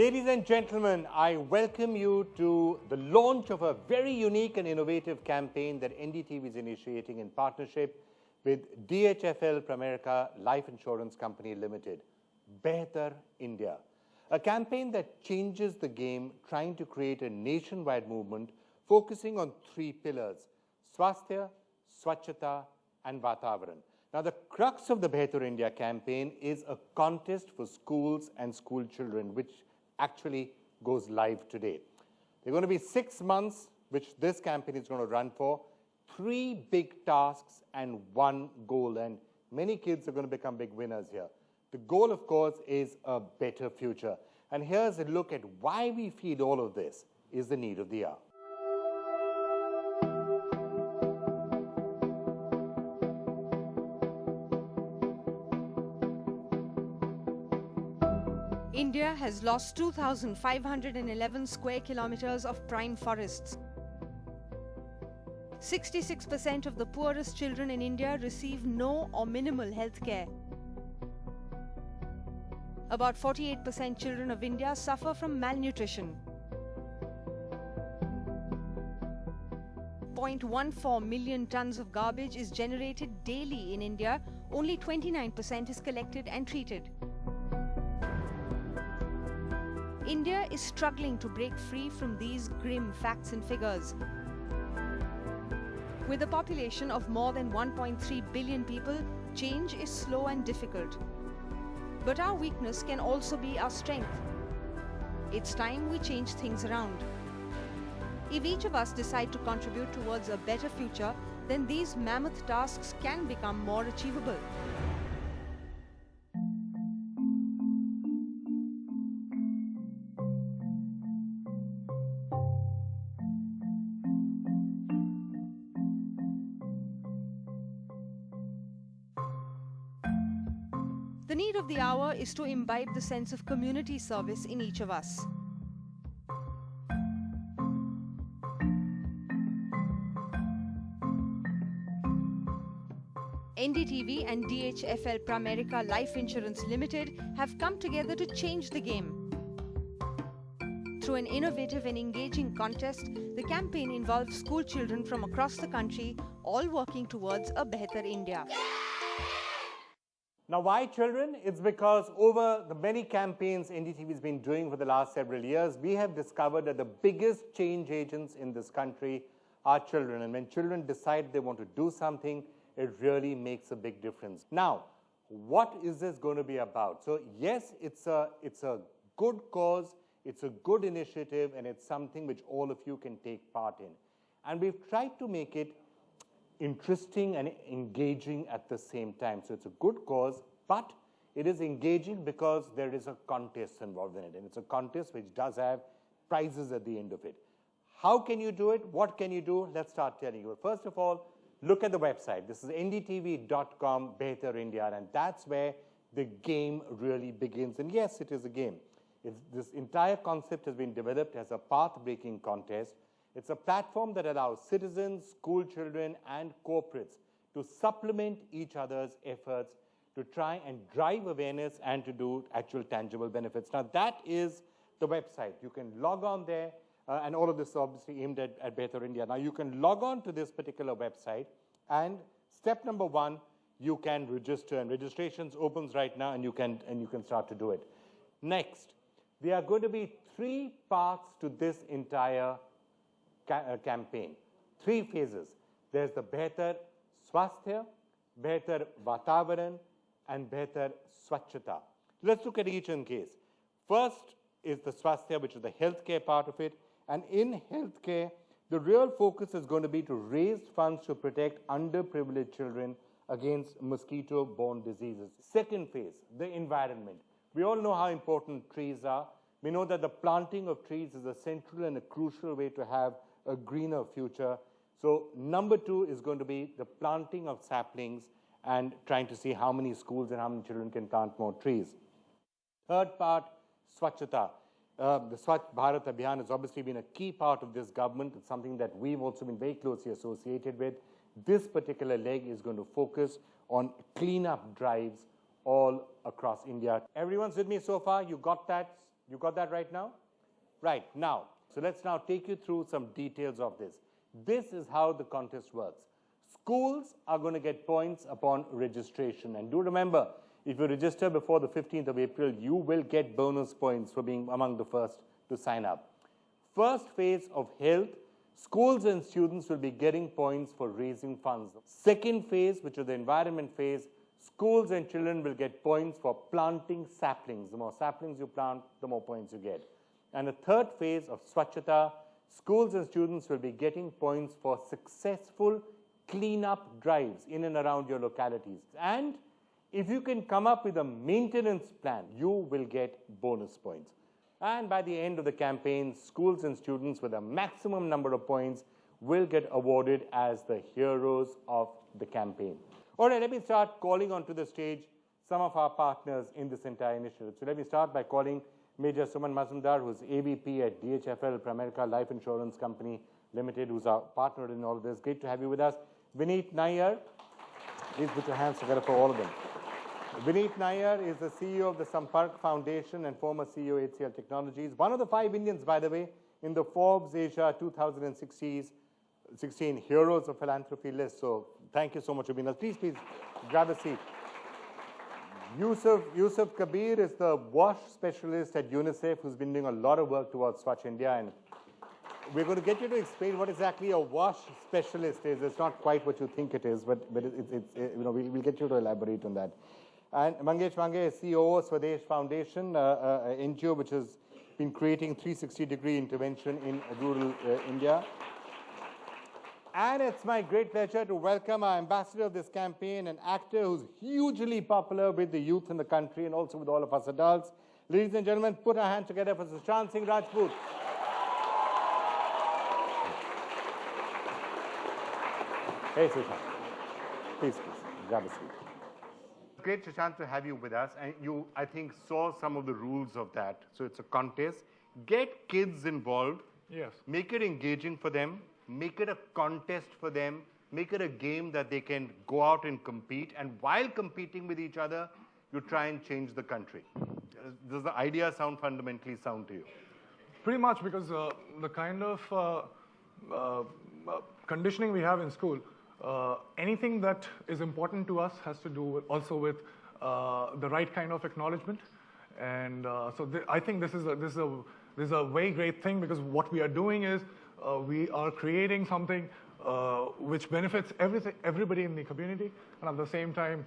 Ladies and gentlemen, I welcome you to the launch of a very unique and innovative campaign that NDTV is initiating in partnership with DHFL Pramerica Life Insurance Company Limited, Behtar India. A campaign that changes the game, trying to create a nationwide movement focusing on three pillars: Swasthya, Swachhata and Vatavaran. Now, the crux of the Behtar India campaign is a contest for schools and school children, which actually goes live today. There are going to be 6 months, which this campaign is going to run for, 3 big tasks and 1 goal, and many kids are going to become big winners here. The goal, of course, is a better future. And here's a look at why we feel all of this is the need of the hour. India has lost 2,511 square kilometers of prime forests. 66% of the poorest children in India receive no or minimal health care. About 48% children of India suffer from malnutrition. 0.14 million tons of garbage is generated daily in India. Only 29% is collected and treated. India is struggling to break free from these grim facts and figures. With a population of more than 1.3 billion people, change is slow and difficult. But our weakness can also be our strength. It's time we change things around. If each of us decide to contribute towards a better future, then these mammoth tasks can become more achievable. The need of the hour is to imbibe the sense of community service in each of us. NDTV and DHFL Pramerica Life Insurance Limited have come together to change the game. Through an innovative and engaging contest, the campaign involves school children from across the country, all working towards a Behtar India. Now, why children? It's because over the many campaigns NDTV has been doing for the last several years, we have discovered that the biggest change agents in this country are children. And when children decide they want to do something, it really makes a big difference. Now, what is this going to be about? So, yes, it's a good cause, it's a good initiative, and it's something which all of you can take part in. And we've tried to make it interesting and engaging at the same time. So it's a good cause, but it is engaging because there is a contest involved in it. And it's a contest which does have prizes at the end of it. How can you do it? What can you do? Let's start telling you. First of all, look at the website. This is ndtv.com, Behtar India, and that's where the game really begins. And yes, it is a game. This entire concept has been developed as a path-breaking contest. It's a platform that allows citizens, school children, and corporates to supplement each other's efforts to try and drive awareness and to do actual tangible benefits. Now, that is the website. You can log on there, and all of this is obviously aimed at Behtar India. Now, you can log on to this particular website, and step number 1, you can register. And registrations opens right now, and you can start to do it. Next, there are going to be 3 parts to this entire campaign. 3 phases. There's the Behtar Swasthya, Behtar Vatavaran, and Behtar Swachhata. Let's look at each in case. First is the Swasthya, which is the healthcare part of it. And in healthcare, the real focus is going to be to raise funds to protect underprivileged children against mosquito-borne diseases. Second phase, the environment. We all know how important trees are. We know that the planting of trees is a central and a crucial way to have a greener future. So number 2 is going to be the planting of saplings and trying to see how many schools and how many children can plant more trees. Third part, Swachhata. The Swachh Bharat Abhiyan has obviously been a key part of this government. It's something that we've also been very closely associated with. This particular leg is going to focus on cleanup drives all across India. Everyone's with me so far? You got that? You got that right now? Right, now. So let's now take you through some details of this. This is how the contest works. Schools are going to get points upon registration. And do remember, if you register before the 15th of April, you will get bonus points for being among the first to sign up. First phase of health, schools and students will be getting points for raising funds. Second phase, which is the environment phase, schools and children will get points for planting saplings. The more saplings you plant, the more points you get. And the third phase of Swachhata, schools and students will be getting points for successful cleanup drives in and around your localities. And if you can come up with a maintenance plan, you will get bonus points. And by the end of the campaign, schools and students with a maximum number of points will get awarded as the heroes of the campaign. All right, let me start calling onto the stage some of our partners in this entire initiative. So let me start by calling Major Suman Mazumdar, who's AVP at DHFL Pramerica Life Insurance Company Limited, who's our partner in all of this. Great to have you with us. Vineet Nair, please put your hands together for all of them. Vineet Nair is the CEO of the Sampark Foundation and former CEO HCL Technologies. One of the 5 Indians, by the way, in the Forbes Asia 2016 Heroes of Philanthropy list. So thank you so much for being with us. Please grab a seat. Yusuf Kabir is the WASH specialist at UNICEF, who's been doing a lot of work towards Swachh India. And we're going to get you to explain what exactly a WASH specialist is. It's not quite what you think it is, but we'll get you to elaborate on that. And Mangesh Vange is CEO of Swadesh Foundation, an NGO which has been creating 360-degree intervention in rural India. And it's my great pleasure to welcome our ambassador of this campaign, an actor who's hugely popular with the youth in the country and also with all of us adults. Ladies and gentlemen, put our hands together for Sushant Singh Rajput. Hey, Sushant. Please, grab a seat. Great, Sushant, to have you with us. And you, I think, saw some of the rules of that. So it's a contest. Get kids involved. Yes. Make it engaging for them. Make it a contest for them. Make it a game that they can go out and compete. And while competing with each other, you try and change the country. Does the idea sound fundamentally sound to you? Pretty much, because the kind of conditioning we have in school, anything that is important to us has to do also with the right kind of acknowledgement. And I think this is a very great thing, because what we are doing is we are creating something which benefits everybody in the community, and at the same time,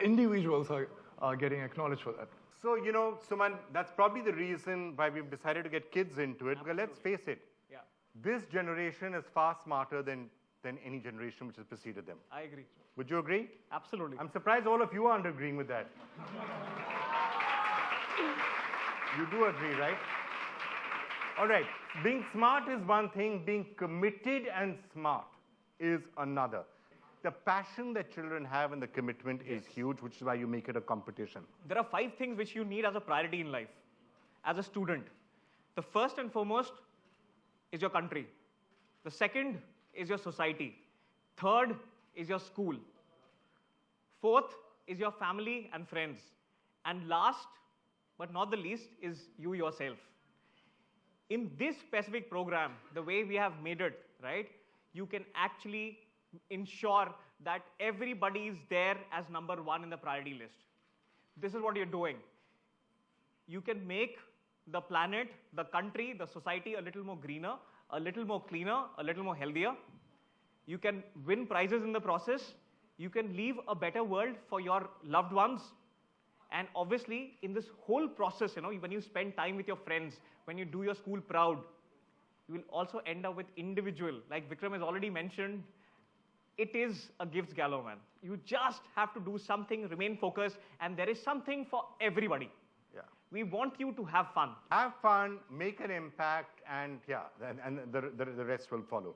individuals are getting acknowledged for that. So, you know, Suman, that's probably the reason why we've decided to get kids into it. Because let's face it, this generation is far smarter than any generation which has preceded them. I agree. Would you agree? Absolutely. I'm surprised all of you aren't agreeing with that. You do agree, right? All right. Being smart is one thing. Being committed and smart is another. The passion that children have and the commitment is huge, which is why you make it a competition. There are 5 things which you need as a priority in life, as a student. The first and foremost is your country. The second is your society. Third is your school. Fourth is your family and friends. And last, but not the least, is you yourself. In this specific program, the way we have made it, right, you can actually ensure that everybody is there as number 1 in the priority list. This is what you're doing. You can make the planet, the country, the society a little more greener, a little more cleaner, a little more healthier. You can win prizes in the process. You can leave a better world for your loved ones. And obviously, in this whole process, when you spend time with your friends, when you do your school proud, you will also end up with individual. Like Vikram has already mentioned, it is a gifts galore, man. You just have to do something, remain focused, and there is something for everybody. Yeah. We want you to have fun. Have fun, make an impact, and the rest will follow.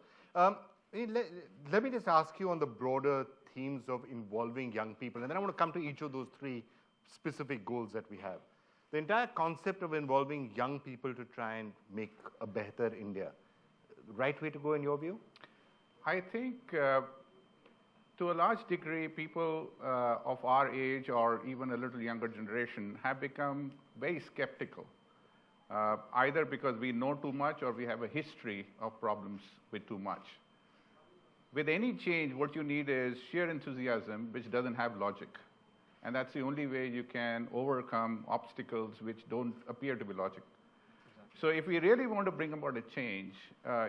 Let me just ask you on the broader themes of involving young people, and then I want to come to each of those 3 specific goals that we have. The entire concept of involving young people to try and make a Behtar India, right way to go in your view? I think to a large degree, people of our age or even a little younger generation have become very skeptical either because we know too much or we have a history of problems with too much. With any change, what you need is sheer enthusiasm, which doesn't have logic. And that's the only way you can overcome obstacles which don't appear to be logic. So if we really want to bring about a change,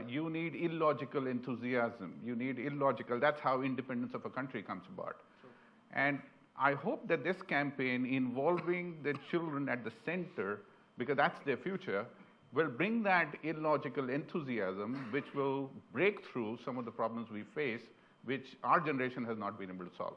you need illogical enthusiasm. You need illogical, that's how independence of a country comes about. Sure. And I hope that this campaign involving the children at the center, because that's their future, will bring that illogical enthusiasm which will break through some of the problems we face, which our generation has not been able to solve.